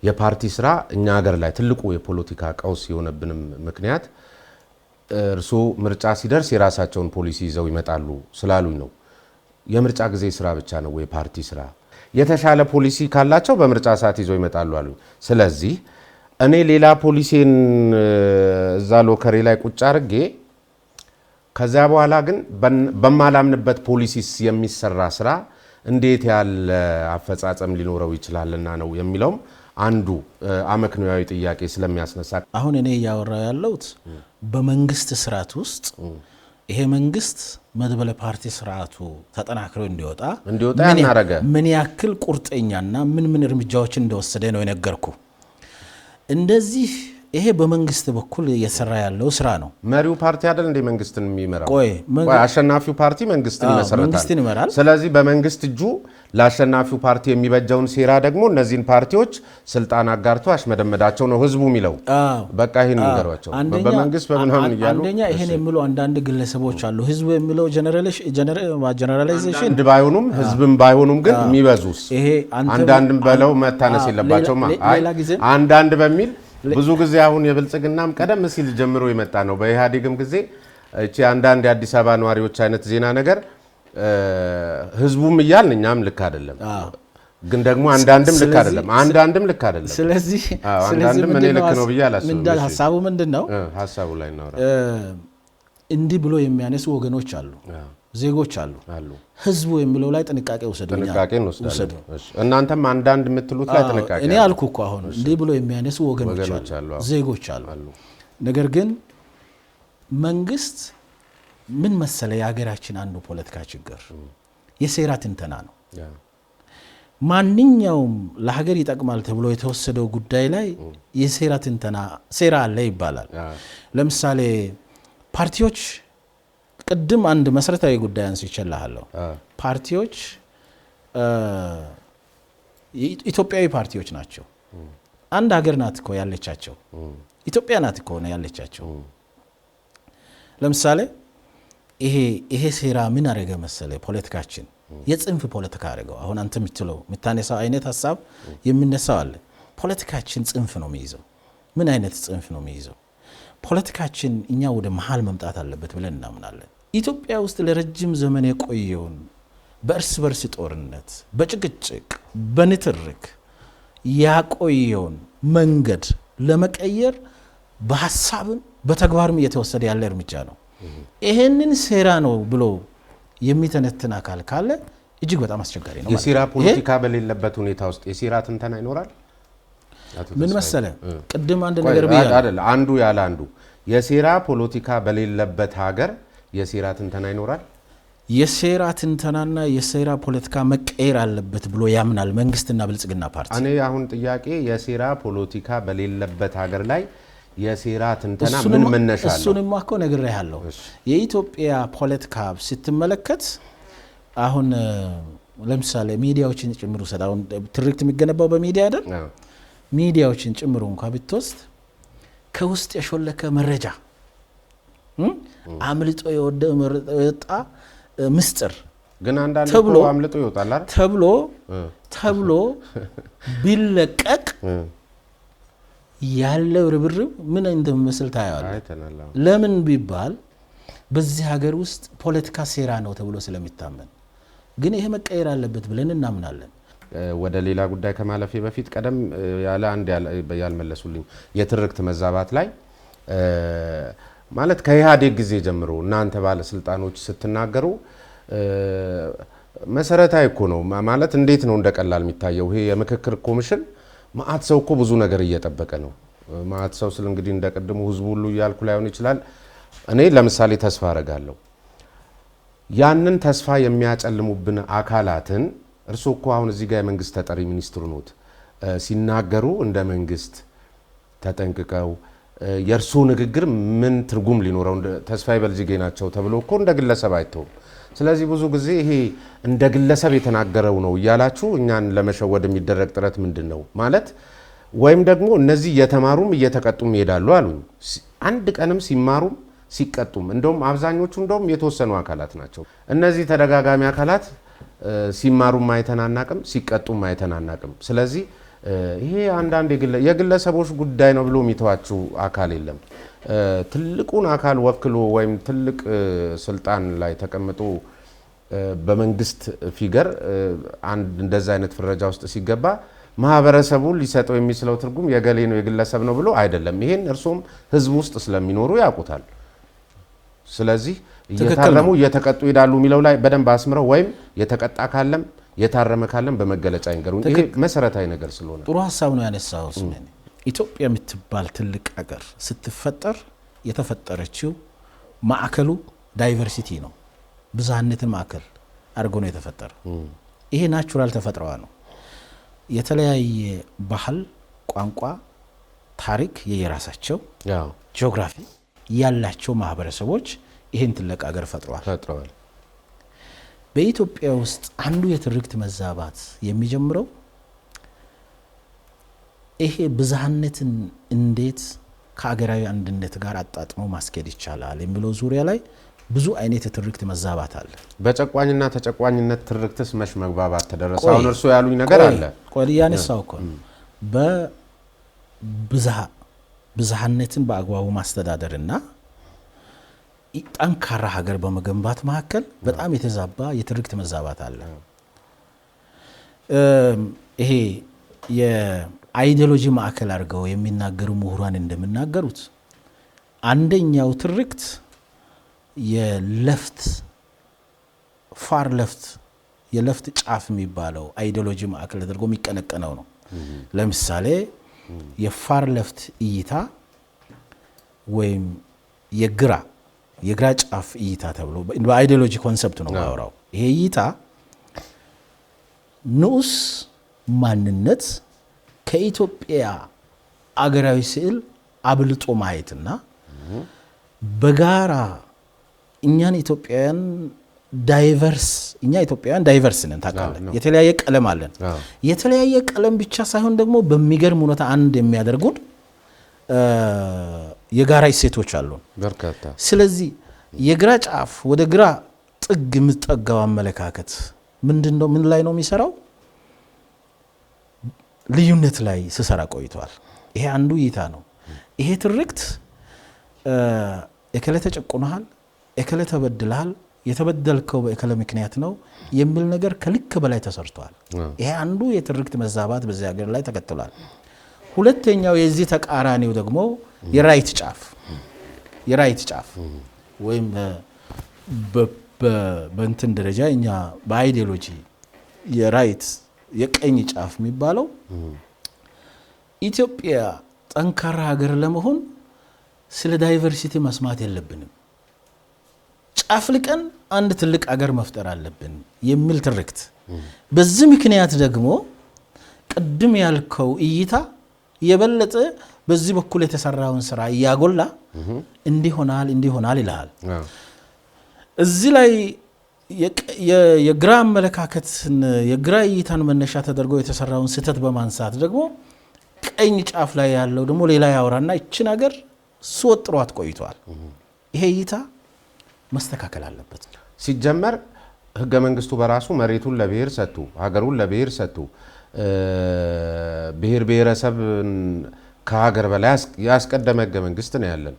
የፓርቲ ስራ እኛ ሀገር ላይ ትልቁ የፖለቲካ ቀውስ የሆነብንም ምክንያት እርሶ ምርጫ ሲደርስ የራሳቸውን ፖሊሲ ይዘው ይመጣሉ ስላሉኝ ነው። የምርጫ ጊዜ ስራ ብቻ ነው ወይ ፓርቲ ስራ? የተሻለ ፖሊሲ ካላቸው በምርጫ ሰዓት ይዘው ይመጣሉ አሉኝ። ስለዚህ እኔ ሌላ ፖሊሲን እዛ ሎከሬ ላይ ቁጭ አድርጌ ከዛ በኋላ ግን በማላምንበት ፖሊሲስ የሚሰራ ስራ እንዴት ያለ አፈጻጸም ሊኖረው ይችላልና ነው የሚለውም አንዱ አመክንዮአዊ ጥያቄ ስለሚያስነሳ አሁን እኔ ያወራው ያለውት በመንግስት ስርዓት ውስጥ ይሄ መንግስት መድበለ ፓርቲ ስርዓቱ ተጠናክሮ እንዲወጣ ያናረገ ምን ያክል ቁርጠኛና ምን እርምጃዎችን እንደወሰደ ነው የነገርኩ። እንደዚህ ይሄ በመንግስት በኩል እየሰራ ያለው ስራ ነው። መሪው ፓርቲ አይደል እንደ መንግስትን የሚመራው? ቆይ አሸናፊው ፓርቲ መንግስትን ይመሰረታል። ስለዚህ በመንግስት እጁ ለአሸናፊው ፓርቲ የሚበጀውን ሴራ ደግሞ እነዚህን ፓርቲዎች ስልጣን አጋርቶ አሽመደመዳቸው ነው ህዝቡ የሚለው። በቃ ይሄን ነገሯቸው በመንግስት በምናምን ይያሉ። አንደኛ ይሄን የሚሉ አንዳንድ ግለሰቦች አሉ። ህዝቡ የሚለው ጀነራላይዜሽን አንድ ባይሆኑም ህዝብም ባይሆኑም ግን የሚበዙስ አንዳንድም በለው መታነስ የለባቸውም። አንዳንድ በሚል ብዙ ጊዜ አሁን የብልጽግናም ቀደም ሲል ጀምሮ የመጣ ነው። በኢህአዴግም ጊዜ እቺ አንዳንድ የአዲስ አበባ ነዋሪዎች አይነት ዜና ነገር ህዝቡም ይያልን እኛም ልክ አይደለም፣ ግን ደግሞ አንዳንድም ልክ አይደለም። ስለዚህ አንዳንድም እኔ ልክ ነው ብዬ አላስብም። ሐሳቡ ምንድነው? ሐሳቡ ላይ እናወራ። እንዲህ ብሎ የሚያነሱ ወገኖች አሉ፣ ዜጎች አሉ። ህዝቡ የሚለው ላይ ጥንቃቄ ወሰዱ። እናንተም አንዳንድ የምትሉት ላይ ጥንቃቄ እኔ አልኩ እኮ አሁን እንዲህ ብሎ የሚያነሱ ወገኖች አሉ፣ ዜጎች አሉ። ነገር ግን መንግስት ምን መሰለ የሀገራችን አንዱ ፖለቲካ ችግር የሴራ ትንተና ነው። ማንኛውም ለሀገር ይጠቅማል ተብሎ የተወሰደው ጉዳይ ላይ የሴራ ትንተና ሴራ አለ ይባላል። ለምሳሌ ፓርቲዎች ቅድም አንድ መሰረታዊ ጉዳይ አንስቼልሃለሁ። ፓርቲዎች ኢትዮጵያዊ ፓርቲዎች ናቸው። አንድ ሀገር ናት እኮ ያለቻቸው፣ ኢትዮጵያ ናት እኮ ነው ያለቻቸው። ለምሳሌ ይሄ ሴራ ምን አረገ መሰለ ፖለቲካችን የጽንፍ ፖለቲካ አረገው። አሁን አንተ የምታነሳው አይነት ሐሳብ የሚነሳው አለ። ፖለቲካችን ጽንፍ ነው የሚይዘው። ምን አይነት ጽንፍ ነው የሚይዘው? ፖለቲካችን እኛ ወደ መሃል መምጣት አለበት ብለን እናምናለን። ኢትዮጵያ ውስጥ ለረጅም ዘመን የቆየውን በእርስ በርስ ጦርነት፣ በጭቅጭቅ፣ በንትርክ ያቆየውን መንገድ ለመቀየር በሐሳብም በተግባርም እየተወሰደ ያለ እርምጃ ነው። ይሄንን ሴራ ነው ብሎ የሚተነትን አካል ካለ እጅግ በጣም አስቸጋሪ ነው። የሴራ ፖለቲካ በሌለበት ሁኔታ ውስጥ የሴራ ትንተና ይኖራል። ምን መሰለ ቅድም አንድ ነገር ብያለሁ። አንዱ ያለ አንዱ የሴራ ፖለቲካ በሌለበት ሀገር የሴራ ትንተና ይኖራል። የሴራ ትንተናና የሴራ ፖለቲካ መቀየር አለበት ብሎ ያምናል መንግስትና ብልጽግና ፓርቲ። እኔ አሁን ጥያቄ የሴራ ፖለቲካ በሌለበት ሀገር ላይ የሴራ ትንተና ምን መነሻ አለው? እሱንማ እኮ ነግሬሃለሁ። የኢትዮጵያ ፖለቲካ ስትመለከት አሁን ለምሳሌ ሚዲያዎችን ጭምሩ ሰዳውን ትርክት የሚገነባው በሚዲያ አይደል? ሚዲያዎችን ጭምሩ እንኳን ብትወስድ ከውስጥ የሾለከ መረጃ አምልጦ የወጣ ምስጥር ግን አንዳንድ አምልጦ ይወጣል አይደል ተብሎ ቢለቀቅ ያለው ርብርብ ምን እንደሚመስል ታያለህ። ለምን ቢባል በዚህ ሀገር ውስጥ ፖለቲካ ሴራ ነው ተብሎ ስለሚታመን፣ ግን ይሄ መቀየር አለበት ብለን እናምናለን። ወደ ሌላ ጉዳይ ከማለፌ በፊት ቀደም ያለ አንድ ያልመለሱልኝ የትርክት መዛባት ላይ ማለት ከኢህአዴግ ጊዜ ጀምሮ እናንተ ባለስልጣኖች ስትናገሩ መሰረታዊ እኮ ነው ማለት እንዴት ነው እንደቀላል የሚታየው? ይሄ የምክክር ኮሚሽን ማአት ሰው እኮ ብዙ ነገር እየጠበቀ ነው። ማአት ሰው ስለ እንግዲህ እንደቀድሙ ህዝቡ ሁሉ ያልኩ ላይሆን ይችላል። እኔ ለምሳሌ ተስፋ አረጋለሁ። ያንን ተስፋ የሚያጨልሙብን አካላትን እርሱ እኮ አሁን እዚህ ጋር የመንግስት ተጠሪ ሚኒስትሩ ኖት ሲናገሩ እንደ መንግስት ተጠንቅቀው የእርሱ ንግግር ምን ትርጉም ሊኖረው ተስፋዬ በልጅጌ ናቸው ተብሎ እኮ እንደ ግለሰብ አይተውም። ስለዚህ ብዙ ጊዜ ይሄ እንደ ግለሰብ የተናገረው ነው እያላችሁ እኛን ለመሸወድ የሚደረግ ጥረት ምንድነው ማለት? ወይም ደግሞ እነዚህ እየተማሩም እየተቀጡም ይሄዳሉ አሉኝ። አንድ ቀንም ሲማሩም ሲቀጡም እንደውም አብዛኞቹ እንደውም የተወሰኑ አካላት ናቸው። እነዚህ ተደጋጋሚ አካላት ሲማሩም አይተናናቅም፣ ሲቀጡም አይተናናቅም። ስለዚህ ይሄ አንዳንድ የግለሰቦች ጉዳይ ነው ብሎ የሚተዋችሁ አካል የለም። ትልቁን አካል ወክሎ ወይም ትልቅ ስልጣን ላይ ተቀምጦ በመንግስት ፊገር አንድ እንደዛ አይነት ፍረጃ ውስጥ ሲገባ ማህበረሰቡ ሊሰጠው የሚችለው ትርጉም የገሌ ነው የግለሰብ ነው ብሎ አይደለም። ይሄን እርሶም ህዝብ ውስጥ ስለሚኖሩ ያውቁታል። ስለዚህ እየታረሙ እየተቀጡ ይላሉ የሚለው ላይ በደንብ አስምረው ወይም የተቀጣ ካለም የታረመ ካለም በመገለጫ ይንገሩን። ይሄ መሰረታዊ ነገር ስለሆነ ጥሩ ሀሳብ ነው ያነሳው። ስሜን ኢትዮጵያ የምትባል ትልቅ ሀገር ስትፈጠር የተፈጠረችው ማዕከሉ ዳይቨርሲቲ ነው። ብዝሃነትን ማዕከል አድርጎ ነው የተፈጠረው። ይሄ ናቹራል ተፈጥሯ ነው። የተለያየ ባህል፣ ቋንቋ፣ ታሪክ የየራሳቸው ጂኦግራፊ ያላቸው ማህበረሰቦች ይሄን ትልቅ ሀገር ፈጥረዋል። በኢትዮጵያ ውስጥ አንዱ የትርክት መዛባት የሚጀምረው ይሄ ብዝሃነትን እንዴት ከአገራዊ አንድነት ጋር አጣጥሞ ማስኬድ ይቻላል የሚለው ዙሪያ ላይ ብዙ አይነት የትርክት መዛባት አለ። በጨቋኝና ተጨቋኝነት ትርክትስ መሽ መግባባት ተደረሰ? አሁን እርሱ ያሉኝ ነገር አለ። ቆይ ያነሳው እኮ ብዝሃነትን በአግባቡ ማስተዳደርና ጠንካራ ሀገር በመገንባት መካከል በጣም የተዛባ የትርክት መዛባት አለ። ይሄ የአይዲዮሎጂ ማዕከል አድርገው የሚናገሩ ምሁራን እንደሚናገሩት አንደኛው ትርክት የለፍት ፋር ለፍት የለፍት ጫፍ የሚባለው አይዲዮሎጂ ማዕከል አድርጎ የሚቀነቀነው ነው። ለምሳሌ የፋር ለፍት እይታ ወይም የግራ ጫፍ እይታ ተብሎ በአይዲዮሎጂ ኮንሰፕት ነው ማወራው። ይሄ እይታ ንዑስ ማንነት ከኢትዮጵያ አገራዊ ስዕል አብልጦ ማየትና በጋራ እኛን ኢትዮጵያውያን ዳይቨርስ ነን ታውቃለህ። የተለያየ ቀለም አለን። የተለያየ ቀለም ብቻ ሳይሆን ደግሞ በሚገርም ሁኔታ አንድ የሚያደርጉን የጋራ እሴቶች አሉን በርካታ። ስለዚህ የግራ ጫፍ ወደ ግራ ጥግ የምትጠጋው አመለካከት ምንድነው? ምን ላይ ነው የሚሰራው? ልዩነት ላይ ሲሰራ ቆይቷል። ይሄ አንዱ እይታ ነው። ይሄ ትርክት እከለ ተጨቁነሃል፣ እከለ ተበድለሃል፣ የተበደልከው በእከለ ምክንያት ነው የሚል ነገር ከልክ በላይ ተሰርቷል። ይሄ አንዱ የትርክት መዛባት በዚህ ሀገር ላይ ተከትሏል። ሁለተኛው የዚህ ተቃራኒው ደግሞ የራይት ጫፍ ወይም በእንትን ደረጃ እኛ በአይዲዮሎጂ የቀኝ ጫፍ የሚባለው ኢትዮጵያ ጠንካራ ሀገር ለመሆን ስለ ዳይቨርሲቲ መስማት የለብንም፣ ጫፍልቀን አንድ ትልቅ ሀገር መፍጠር አለብን የሚል ትርክት። በዚህ ምክንያት ደግሞ ቅድም ያልከው እይታ የበለጠ በዚህ በኩል የተሰራውን ስራ እያጎላ እንዲሆናል ይልሃል። እዚህ ላይ የግራ አመለካከትን የግራ እይታን መነሻ ተደርጎ የተሰራውን ስህተት በማንሳት ደግሞ ቀኝ ጫፍ ላይ ያለው ደግሞ ሌላ ያወራና ይችን ሀገር ስወጥሯት ቆይቷል። ይሄ እይታ መስተካከል አለበት። ሲጀመር ህገ መንግስቱ በራሱ መሬቱን ለብሔር ሰጥቶ ሀገሩን ለብሔር ሰጥቶ ብሔር ብሔረሰብ ከሀገር በላይ ያስቀደመ ህገ መንግስት ነው ያለን።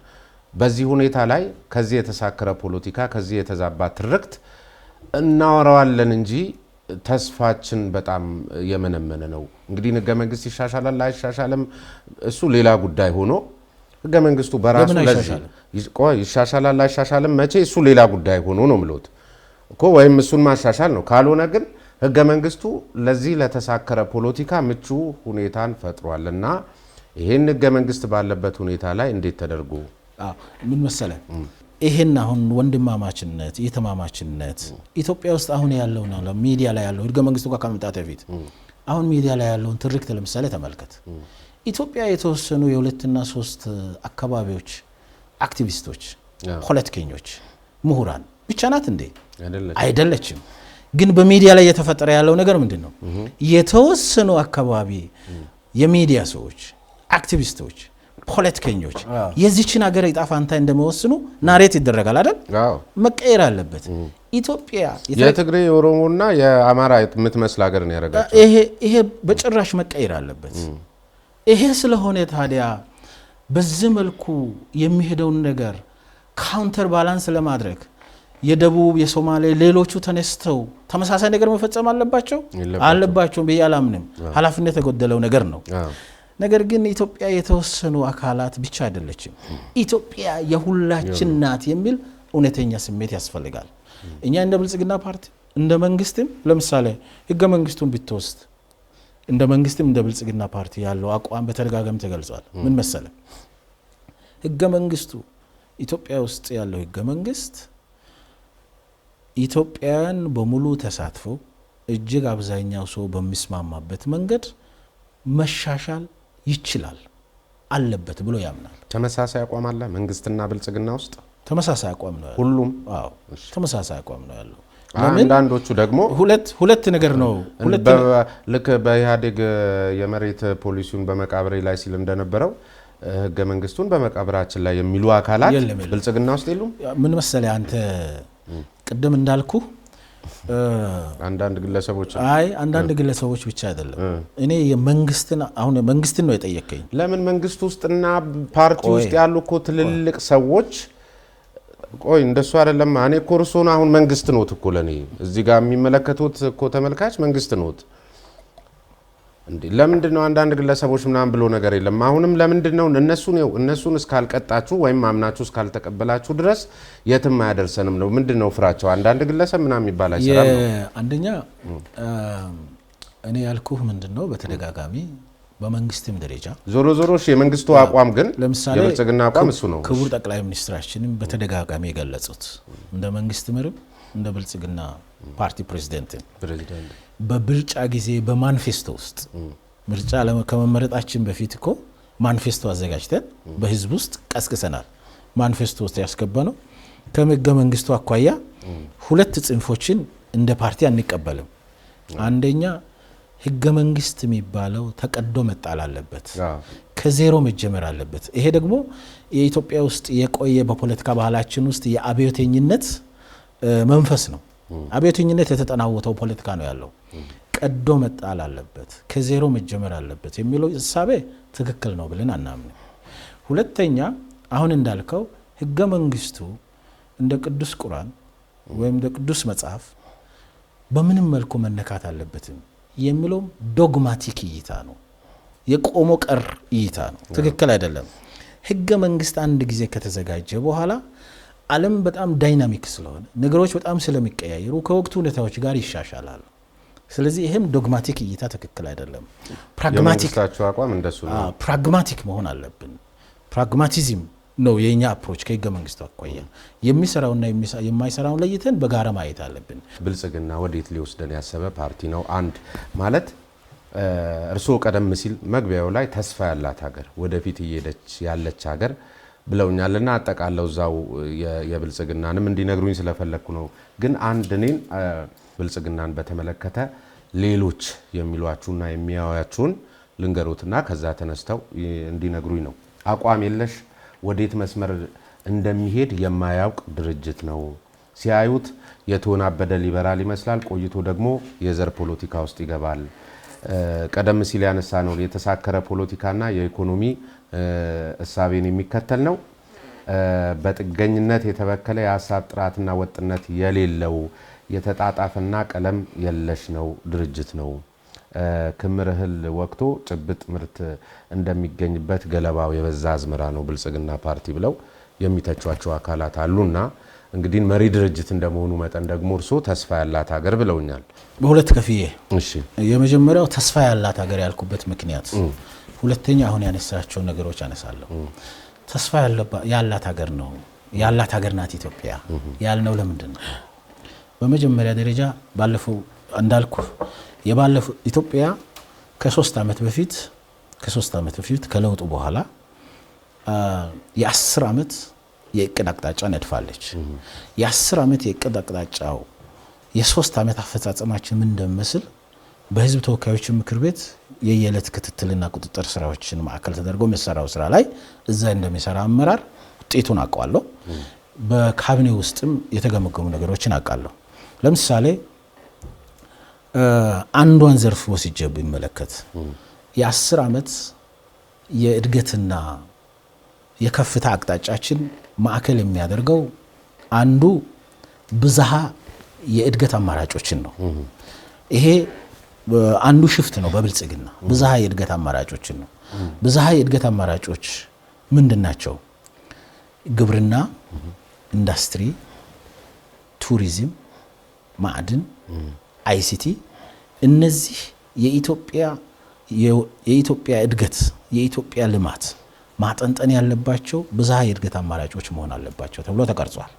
በዚህ ሁኔታ ላይ ከዚህ የተሳከረ ፖለቲካ ከዚህ የተዛባ ትርክት እናወራዋለን እንጂ ተስፋችን በጣም የመነመነ ነው። እንግዲህ ህገ መንግስት ይሻሻላል አይሻሻልም እሱ ሌላ ጉዳይ ሆኖ ህገ መንግስቱ በራሱ ለዚህ ይሻሻላል አይሻሻልም መቼ እሱ ሌላ ጉዳይ ሆኖ ነው ምሎት እኮ ወይም እሱን ማሻሻል ነው። ካልሆነ ግን ህገ መንግስቱ ለዚህ ለተሳከረ ፖለቲካ ምቹ ሁኔታን ፈጥሯልና ይሄን ህገ መንግስት ባለበት ሁኔታ ላይ እንዴት ተደርጎ ምን መሰለ ይሄን አሁን ወንድማማችነት የተማማችነት ኢትዮጵያ ውስጥ አሁን ያለው ነው ሚዲያ ላይ ያለው ህገ መንግስቱ ጋር ከመምጣት በፊት አሁን ሚዲያ ላይ ያለውን ትርክት ለምሳሌ ተመልከት። ኢትዮጵያ የተወሰኑ የሁለትና ሶስት አካባቢዎች አክቲቪስቶች፣ ፖለቲከኞች፣ ምሁራን ብቻ ናት እንዴ? አይደለችም። ግን በሚዲያ ላይ የተፈጠረ ያለው ነገር ምንድነው? የተወሰኑ አካባቢ የሚዲያ ሰዎች፣ አክቲቪስቶች፣ ፖለቲከኞች የዚችን ሀገር ዕጣ ፈንታ እንደሚወስኑ ናሬት ይደረጋል አይደል? መቀየር አለበት። ኢትዮጵያ የትግሬ የኦሮሞና የአማራ የምትመስል ሀገር ነው ያደረጋቸው። ይሄ በጭራሽ መቀየር አለበት። ይሄ ስለሆነ ታዲያ በዚህ መልኩ የሚሄደውን ነገር ካውንተር ባላንስ ለማድረግ የደቡብ የሶማሌ ሌሎቹ ተነስተው ተመሳሳይ ነገር መፈጸም አለባቸው ብዬ አላምንም። ኃላፊነት የጎደለው ነገር ነው። ነገር ግን ኢትዮጵያ የተወሰኑ አካላት ብቻ አይደለችም። ኢትዮጵያ የሁላችን ናት የሚል እውነተኛ ስሜት ያስፈልጋል። እኛ እንደ ብልጽግና ፓርቲ እንደ መንግስትም ለምሳሌ ህገ መንግስቱን ብትወስድ እንደ መንግስትም እንደ ብልጽግና ፓርቲ ያለው አቋም በተደጋጋሚ ተገልጿል። ምን መሰለ? ህገ መንግስቱ ኢትዮጵያ ውስጥ ያለው ህገ መንግስት ኢትዮጵያን በሙሉ ተሳትፎ እጅግ አብዛኛው ሰው በሚስማማበት መንገድ መሻሻል ይችላል አለበት ብሎ ያምናል። ተመሳሳይ አቋም አለ መንግስትና ብልጽግና ውስጥ ተመሳሳይ አቋም ነው ያለው። ሁሉም ተመሳሳይ አቋም ነው ያለው። አንዳንዶቹ ደግሞ ሁለት ነገር ነው። ልክ በኢህአዴግ የመሬት ፖሊሲውን በመቃብሬ ላይ ሲል እንደነበረው ህገ መንግስቱን በመቃብራችን ላይ የሚሉ አካላት ብልጽግና ውስጥ የሉም። ምን መሰለህ አንተ ቅድም እንዳልኩ አንዳንድ ግለሰቦች ብቻ አይደለም። እኔ መንግስትን ነው የጠየቀኝ። ለምን መንግስት ውስጥና ፓርቲ ውስጥ ያሉ እኮ ትልልቅ ሰዎች ቆይ እንደሱ አይደለም። እኔ እኮ እርሶን አሁን መንግስት ነዎት እኮ ለኔ እዚህ ጋር የሚመለከቱት እኮ ተመልካች መንግስት ነዎት እንዴ? ለምንድን ነው አንዳንድ ግለሰቦች ምናምን ብሎ ነገር የለም? አሁንም ለምንድን ነው እነሱን እስካልቀጣችሁ ወይም አምናችሁ እስካልተቀበላችሁ ድረስ የትም አያደርሰንም ነው? ምንድን ነው ፍራቸው? አንዳንድ ግለሰብ ምናምን ይባል አይሰራም ነው። አንደኛ እኔ ያልኩህ ምንድነው በተደጋጋሚ በመንግስትም ደረጃ ዞሮ የመንግስቱ አቋም ግን የብልጽግና አቋም እሱ ነው። ክቡር ጠቅላይ ሚኒስትራችንም በተደጋጋሚ የገለጹት እንደ መንግስት መሪም እንደ ብልጽግና ፓርቲ ፕሬዝዳንት በብልጫ ጊዜ በማኒፌስቶ ውስጥ ምርጫ ከመመረጣችን በፊት እኮ ማኒፌስቶ አዘጋጅተን በህዝብ ውስጥ ቀስቅሰናል። ማኒፌስቶ ውስጥ ያስገባነው ከህገ መንግስቱ አኳያ ሁለት ጽንፎችን እንደ ፓርቲ አንቀበልም። አንደኛ ህገ መንግስት የሚባለው ተቀዶ መጣል አለበት፣ ከዜሮ መጀመር አለበት። ይሄ ደግሞ የኢትዮጵያ ውስጥ የቆየ በፖለቲካ ባህላችን ውስጥ የአብዮተኝነት መንፈስ ነው። አብዮተኝነት የተጠናወተው ፖለቲካ ነው ያለው። ቀዶ መጣል አለበት፣ ከዜሮ መጀመር አለበት የሚለው እሳቤ ትክክል ነው ብለን አናምን። ሁለተኛ አሁን እንዳልከው ህገ መንግስቱ እንደ ቅዱስ ቁርአን ወይም እንደ ቅዱስ መጽሐፍ በምንም መልኩ መነካት አለበትም የሚለው ዶግማቲክ እይታ ነው፣ የቆሞ ቀር እይታ ነው። ትክክል አይደለም። ህገ መንግስት አንድ ጊዜ ከተዘጋጀ በኋላ ዓለም በጣም ዳይናሚክ ስለሆነ ነገሮች በጣም ስለሚቀያየሩ ከወቅቱ ሁኔታዎች ጋር ይሻሻላል። ስለዚህ ይሄም ዶግማቲክ እይታ ትክክል አይደለም። ፕራግማቲክ መሆን አለብን። ፕራግማቲዝም ነው የኛ አፕሮች ከህገ መንግስቱ አኳያ። የሚሰራውና የማይሰራውን ለይተን በጋራ ማየት አለብን። ብልጽግና ወዴት ሊወስደን ያሰበ ፓርቲ ነው? አንድ ማለት እርስዎ ቀደም ሲል መግቢያው ላይ ተስፋ ያላት ሀገር ወደፊት እየሄደች ያለች ሀገር ብለውኛልና አጠቃለው ዛው የብልጽግናንም እንዲነግሩኝ ስለፈለኩ ነው። ግን አንድ እኔን ብልጽግናን በተመለከተ ሌሎች የሚሏችሁና የሚያዩአችሁን ልንገሩትና ከዛ ተነስተው እንዲነግሩኝ ነው። አቋም የለሽ ወዴት መስመር እንደሚሄድ የማያውቅ ድርጅት ነው። ሲያዩት የተወናበደ ሊበራል ይመስላል፣ ቆይቶ ደግሞ የዘር ፖለቲካ ውስጥ ይገባል። ቀደም ሲል ያነሳ ነው የተሳከረ ፖለቲካና የኢኮኖሚ እሳቤን የሚከተል ነው። በጥገኝነት የተበከለ የሀሳብ ጥራትና ወጥነት የሌለው የተጣጣፈና ቀለም የለሽ ነው ድርጅት ነው። ክምር እህል ወቅቶ ጭብጥ ምርት እንደሚገኝበት ገለባው የበዛ አዝመራ ነው ብልጽግና ፓርቲ ብለው የሚተቿቸው አካላት አሉና እንግዲህ መሪ ድርጅት እንደመሆኑ መጠን ደግሞ እርሶ ተስፋ ያላት ሀገር ብለውኛል። በሁለት ከፍዬ የመጀመሪያው ተስፋ ያላት ሀገር ያልኩበት ምክንያት፣ ሁለተኛ አሁን ያነሳቸው ነገሮች አነሳለሁ። ተስፋ ያላት ሀገር ነው ያላት ሀገር ናት ኢትዮጵያ ያልነው ለምንድን ነው? በመጀመሪያ ደረጃ ባለፈው እንዳልኩ የባለፈው ኢትዮጵያ ከ3 ዓመት በፊት ከለውጡ በኋላ የ10 ዓመት የእቅድ አቅጣጫ ነድፋለች። የ10 ዓመት የእቅድ አቅጣጫው የ3 ዓመት አፈጻጸማችን ምን እንደሚመስል በህዝብ ተወካዮች ምክር ቤት የየዕለት ክትትልና ቁጥጥር ስራዎችን ማዕከል ተደርጎ የሚሰራው ስራ ላይ እዛ እንደሚሰራ አመራር ውጤቱን አውቀዋለሁ። በካቢኔ ውስጥም የተገመገሙ ነገሮችን አውቃለሁ። ለምሳሌ አንዷን ዘርፍ ወስጄ ብመለከት የ10 ዓመት የእድገትና የከፍታ አቅጣጫችን ማዕከል የሚያደርገው አንዱ ብዝሃ የእድገት አማራጮችን ነው። ይሄ አንዱ ሽፍት ነው በብልጽግና ብዝሃ የእድገት አማራጮችን ነው። ብዝሃ የእድገት አማራጮች ምንድን ናቸው? ግብርና፣ ኢንዱስትሪ፣ ቱሪዝም፣ ማዕድን፣ አይሲቲ እነዚህ የኢትዮጵያ እድገት የኢትዮጵያ ልማት ማጠንጠን ያለባቸው ብዝሃ የእድገት አማራጮች መሆን አለባቸው ተብሎ ተቀርጿል።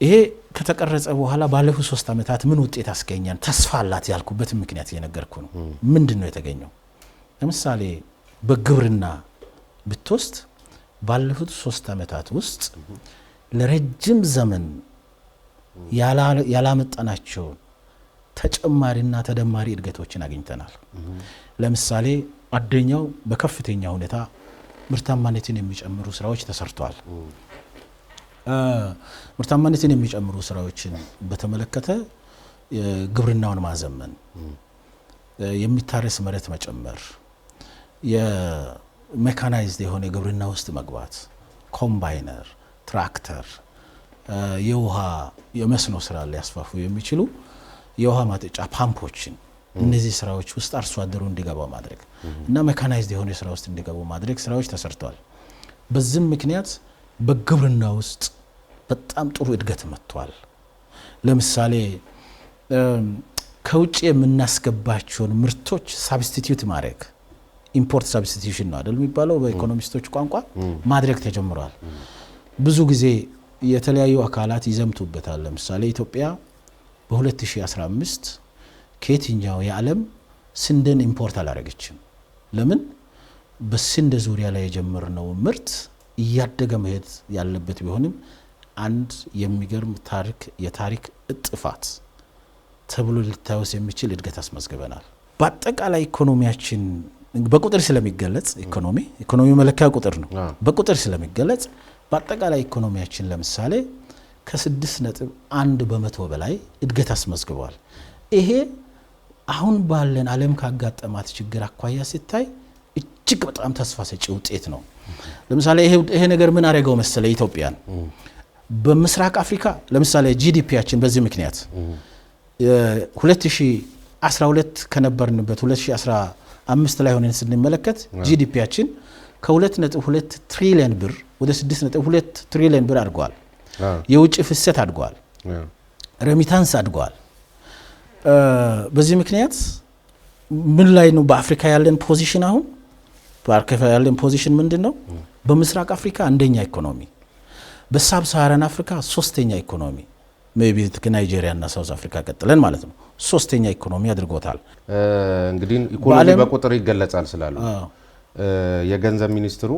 ይሄ ከተቀረጸ በኋላ ባለፉት 3 ዓመታት ምን ውጤት አስገኛን ተስፋ አላት ያልኩበት ምክንያት እየነገርኩ ነው። ምንድን ነው የተገኘው? ለምሳሌ በግብርና ብትወስድ ባለፉት 3 ዓመታት ውስጥ ለረጅም ዘመን ያላመጣናቸው ተጨማሪና ተደማሪ እድገቶችን አግኝተናል። ለምሳሌ አንደኛው በከፍተኛ ሁኔታ ምርታማነትን የሚጨምሩ ስራዎች ተሰርተዋል። ምርታማነትን የሚጨምሩ ስራዎችን በተመለከተ ግብርናውን ማዘመን፣ የሚታረስ መሬት መጨመር፣ የሜካናይዝድ የሆነ ግብርና ውስጥ መግባት፣ ኮምባይነር፣ ትራክተር፣ የውሃ የመስኖ ስራ ሊያስፋፉ የሚችሉ የውሃ ማጠጫ ፓምፖችን እነዚህ ስራዎች ውስጥ አርሶ አደሩ እንዲገባ ማድረግ እና ሜካናይዝድ የሆነ ስራ ውስጥ እንዲገቡ ማድረግ ስራዎች ተሰርተዋል። በዚህም ምክንያት በግብርና ውስጥ በጣም ጥሩ እድገት መጥቷል። ለምሳሌ ከውጭ የምናስገባቸውን ምርቶች ሳብስቲቲዩት ማድረግ ኢምፖርት ሳብስቲቲዩሽን ነው አይደል የሚባለው በኢኮኖሚስቶች ቋንቋ ማድረግ ተጀምሯል። ብዙ ጊዜ የተለያዩ አካላት ይዘምቱበታል። ለምሳሌ ኢትዮጵያ በ2015 ከየትኛው የዓለም ስንዴን ኢምፖርት አላደረገችም። ለምን? በስንዴ ዙሪያ ላይ የጀመርነው ምርት እያደገ መሄድ ያለበት ቢሆንም አንድ የሚገርም የታሪክ እጥፋት ተብሎ ሊታወስ የሚችል እድገት አስመዝግበናል። በአጠቃላይ ኢኮኖሚያችን በቁጥር ስለሚገለጽ ኢኮኖሚ መለኪያ ቁጥር ነው። በቁጥር ስለሚገለጽ በአጠቃላይ ኢኮኖሚያችን ለምሳሌ ከ6.1 በመቶ በላይ እድገት አስመዝግቧል። ይሄ አሁን ባለን ዓለም ካጋጠማት ችግር አኳያ ሲታይ እጅግ በጣም ተስፋ ሰጪ ውጤት ነው። ለምሳሌ ይሄ ነገር ምን አደረገው መሰለ ኢትዮጵያን በምስራቅ አፍሪካ ለምሳሌ ጂዲፒያችን በዚህ ምክንያት 2012 ከነበርንበት 2015 ላይ ሆነን ስንመለከት ጂዲፒያችን ከ2.2 ትሪሊዮን ብር ወደ 6.2 ትሪሊዮን ብር አድጓል። የውጭ ፍሰት አድጓል። ሬሚታንስ አድጓል። በዚህ ምክንያት ምን ላይ ነው በአፍሪካ ያለን ፖዚሽን? አሁን በአፍሪካ ያለን ፖዚሽን ምንድነው? በምስራቅ አፍሪካ አንደኛ ኢኮኖሚ፣ በሳብ ሳሃራን አፍሪካ 3ኛ ኢኮኖሚ፣ ሜቢ ከናይጄሪያ እና ሳውዝ አፍሪካ ቀጥለን ማለት ነው 3ኛ ኢኮኖሚ አድርጎታል። እንግዲህ ኢኮኖሚ በቁጥር ይገለጻል ስላሉ የገንዘብ ሚኒስትሩ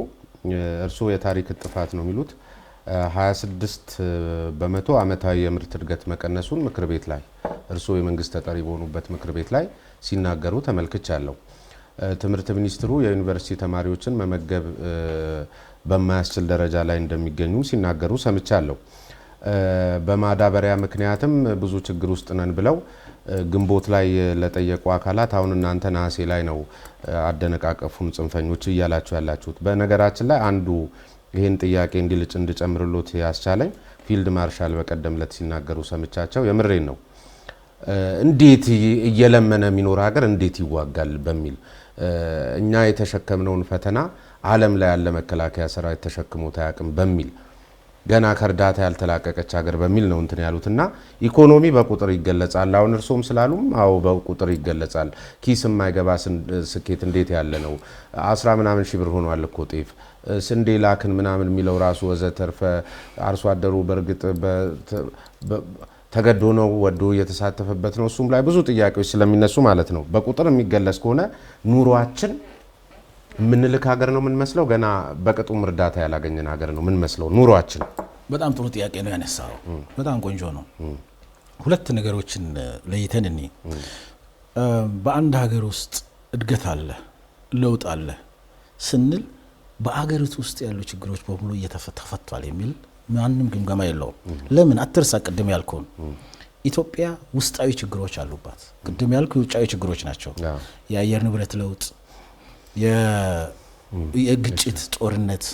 እርሱ የታሪክ ጥፋት ነው የሚሉት 26 በመቶ ዓመታዊ የምርት እድገት መቀነሱን ምክር ቤት ላይ እርሱ የመንግስት ተጠሪ በሆኑበት ምክር ቤት ላይ ሲናገሩ ተመልክቻለሁ። ትምህርት ሚኒስትሩ የዩኒቨርሲቲ ተማሪዎችን መመገብ በማያስችል ደረጃ ላይ እንደሚገኙ ሲናገሩ ሰምቻለሁ። በማዳበሪያ ምክንያትም ብዙ ችግር ውስጥ ነን ብለው ግንቦት ላይ ለጠየቁ አካላት አሁን እናንተ ነሐሴ ላይ ነው አደነቃቀፉን ጽንፈኞች እያላችሁ ያላችሁት። በነገራችን ላይ አንዱ ይህን ጥያቄ እንድጨምርሎት ያስቻለኝ ፊልድ ማርሻል በቀደምለት ሲናገሩ ሰምቻቸው የምሬን ነው። እንዴት እየለመነ የሚኖር ሀገር እንዴት ይዋጋል በሚል እኛ የተሸከምነውን ፈተና ዓለም ላይ ያለ መከላከያ ሰራዊት ተሸክሞት አያውቅም በሚል ገና ከእርዳታ ያልተላቀቀች ሀገር በሚል ነው እንትን ያሉትና ኢኮኖሚ በቁጥር ይገለጻል። አሁን እርሶም ስላሉም አዎ በቁጥር ይገለጻል። ኪስ የማይገባ ስኬት እንዴት ያለ ነው። 10 ምናምን ሺህ ብር ሆኗል እኮ ጤፍ ስንዴ ላክን ምናምን የሚለው ራሱ ወዘተርፈ አርሶ አደሩ በእርግጥ ተገዶ ነው ወዶ እየተሳተፈበት ነው። እሱም ላይ ብዙ ጥያቄዎች ስለሚነሱ ማለት ነው በቁጥር የሚገለጽ ከሆነ ኑሯችን ምንልክ ሀገር ነው የምንመስለው። ገና በቅጡም እርዳታ ያላገኘን ሀገር ነው የምንመስለው ኑሯችን። በጣም ጥሩ ጥያቄ ነው ያነሳው። በጣም ቆንጆ ነው። ሁለት ነገሮችን ለይተን በአንድ ሀገር ውስጥ እድገት አለ ለውጥ አለ ስንል በአገሪቱ ውስጥ ያሉ ችግሮች በሙሉ እየተፈቷል የሚል ማንም ግምገማ የለውም። ለምን አትርሳ ቅድም ያልከውን ኢትዮጵያ ውስጣዊ ችግሮች አሉባት። ቅድም ያልኩ ውጫዊ ችግሮች ናቸው። የአየር ንብረት ለውጥ፣ የግጭት ጦርነት፣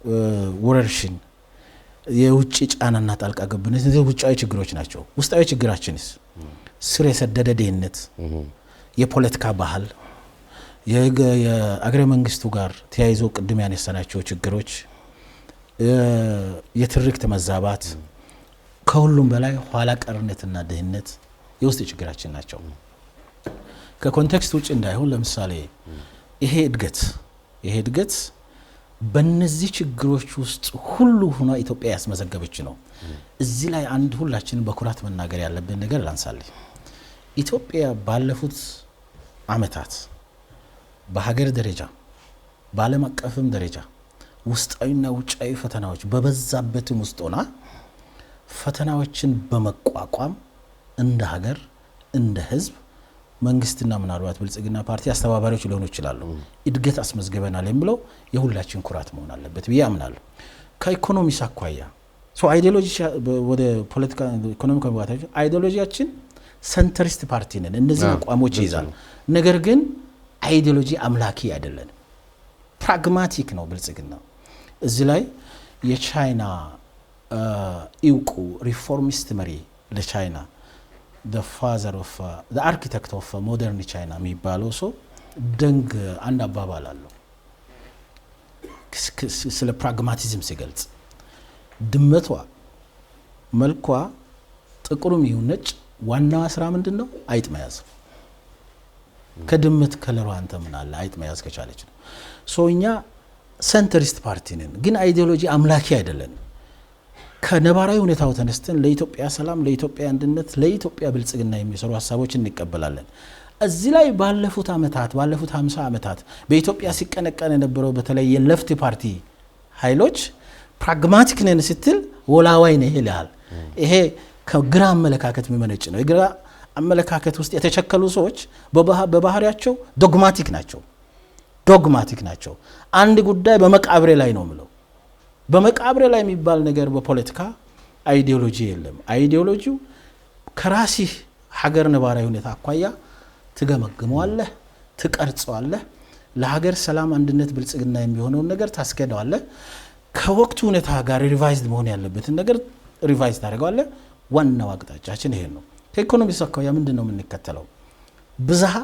የወረርሽኝ፣ የውጭ ጫናና ጣልቃ ገብነት እነዚህ ውጫዊ ችግሮች ናቸው። ውስጣዊ ችግራችንስ ስር የሰደደ ድህነት፣ የፖለቲካ ባህል፣ የአገረ መንግስቱ ጋር ተያይዞ ቅድም ያነሳናቸው ችግሮች፣ የትርክት መዛባት፣ ከሁሉም በላይ ኋላ ቀርነትና ድህነት የውስጥ ችግራችን ናቸው። ከኮንቴክስት ውጭ እንዳይሆን ለምሳሌ ይሄ እድገት በእነዚህ ችግሮች ውስጥ ሁሉ ሆና ኢትዮጵያ ያስመዘገበች ነው። እዚህ ላይ አንድ ሁላችንም በኩራት መናገር ያለብን ነገር ላንሳለኝ። ኢትዮጵያ ባለፉት አመታት በሀገር ደረጃ በዓለም አቀፍም ደረጃ ውስጣዊና ውጫዊ ፈተናዎች በበዛበትም ውስጥ ሆና ፈተናዎችን በመቋቋም እንደ ሀገር እንደ ህዝብ መንግስትና ምናልባት ብልጽግና ፓርቲ አስተባባሪዎች ሊሆኑ ይችላሉ እድገት አስመዝግበናል የሚለው የሁላችን ኩራት መሆን አለበት ብዬ አምናለሁ። ከኢኮኖሚ አኳያ አይዲዮሎጂ ወደ ፖለቲካ ኢኮኖሚ ኮሚቴዎች አይዲዮሎጂያችን ሰንተሪስት ፓርቲ ነን። እነዚህ አቋሞች ይዛል። ነገር ግን አይዲዮሎጂ አምላኪ አይደለም፣ ፕራግማቲክ ነው ብልጽግና። እዚህ ላይ የቻይና ኢውቁ ሪፎርሚስት መሪ ለቻይና the father of the architect of modern China የሚባለው ሰው ደንግ አንድ አባባል አለው ስለ ፕራግማቲዝም ሲገልጽ ድመቷ መልኳ ጥቁርም ይሁን ነጭ ዋናው ስራ ምንድነው? አይጥ መያዝ። ከድመት ከለሯ አንተ ምን አለ አይጥ መያዝ ከቻለች ነው። ሶኛ ሰንተሪስት ፓርቲ ነን፣ ግን አይዲዮሎጂ አምላኪ አይደለም። ከነባራዊ ሁኔታው ተነስተን ለኢትዮጵያ ሰላም፣ ለኢትዮጵያ አንድነት፣ ለኢትዮጵያ ብልጽግና የሚሰሩ ሐሳቦችን እንቀበላለን። እዚህ ላይ ባለፉት 50 ዓመታት በኢትዮጵያ ሲቀነቀን የነበረው በተለይ የሌፍት ፓርቲ ኃይሎች ፕራግማቲክ ነን ስትል ወላዋይ ነው ይላል። ይሄ ከግራ አመለካከት የሚመነጭ ነው። የግራ አመለካከት ውስጥ የተቸከሉ ሰዎች በባህሪያቸው ዶግማቲክ ናቸው። አንድ ጉዳይ በመቃብሬ ላይ ነው ምለው። በመቃብሬ ላይ የሚባል ነገር በፖለቲካ አይዲዮሎጂ የለም። አይዲዮሎጂው ከራስህ ሀገር ነባራዊ ሁኔታ አኳያ ትገመግመዋለህ፣ ትቀርጸዋለህ፣ ለሀገር ሰላም፣ አንድነት፣ ብልጽግና የሚሆነውን ነገር ታስገደዋለህ። ከወቅቱ ሁኔታ ጋር ሪቫይዝድ መሆን ያለበትን ነገር ሪቫይዝ ታደርገዋለህ። ዋናው አቅጣጫችን ይሄ ነው። ከኢኮኖሚ አኳያ ምንድነው የምንከተለው? ብዝሃ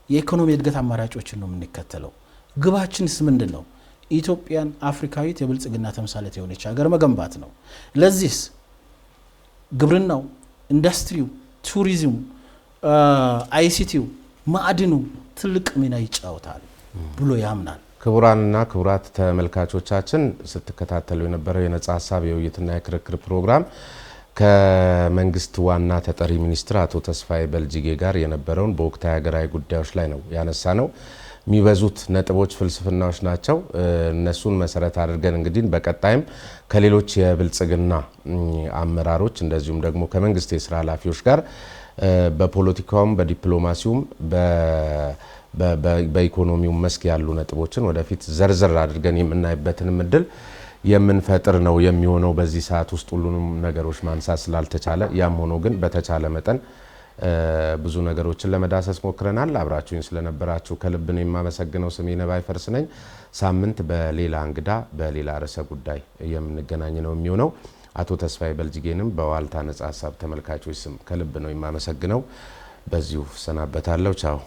የኢኮኖሚ እድገት አማራጮችን ነው የምንከተለው። ግባችንስ ምንድነው? ኢትዮጵያን አፍሪካዊት የብልጽግና ተምሳሌት የሆነች ሀገር መገንባት ነው። ለዚህስ ግብርናው፣ ኢንዱስትሪው፣ ቱሪዝሙ፣ አይሲቲው፣ ማዕድኑ ትልቅ ሚና ይጫወታል ብሎ ያምናል። ክቡራንና ክቡራት ተመልካቾቻችን ስትከታተሉ የነበረው የነጻ ሀሳብ የውይይትና የክርክር ፕሮግራም ከመንግስት ዋና ተጠሪ ሚኒስትር አቶ ተስፋዬ በልጅጌ ጋር የነበረውን በወቅታዊ ሀገራዊ ጉዳዮች ላይ ነው ያነሳነው። የሚበዙት ነጥቦች ፍልስፍናዎች ናቸው። እነሱን መሰረት አድርገን እንግዲህ በቀጣይም ከሌሎች የብልጽግና አመራሮች እንደዚሁም ደግሞ ከመንግስት የስራ ኃላፊዎች ጋር በፖለቲካውም በዲፕሎማሲውም በኢኮኖሚው መስክ ያሉ ነጥቦችን ወደፊት ዘርዘር አድርገን የምናይበትን እድል የምንፈጥር ነው የሚሆነው። በዚህ ሰዓት ውስጥ ሁሉንም ነገሮች ማንሳት ስላልተቻለ፣ ያም ሆኖ ግን በተቻለ መጠን ብዙ ነገሮችን ለመዳሰስ ሞክረናል። አብራችሁኝ ስለነበራችሁ ከልብ ነው የማመሰግነው። ስሜ ነባይ ፈርስ ነኝ። ሳምንት በሌላ እንግዳ በሌላ ርዕሰ ጉዳይ የምንገናኝ ነው የሚሆነው። አቶ ተስፋዬ በልጅጌንም በዋልታ ነጻ ሀሳብ ተመልካቾች ስም ከልብ ነው የማመሰግነው። በዚሁ ሰናበታለሁ። ቻው።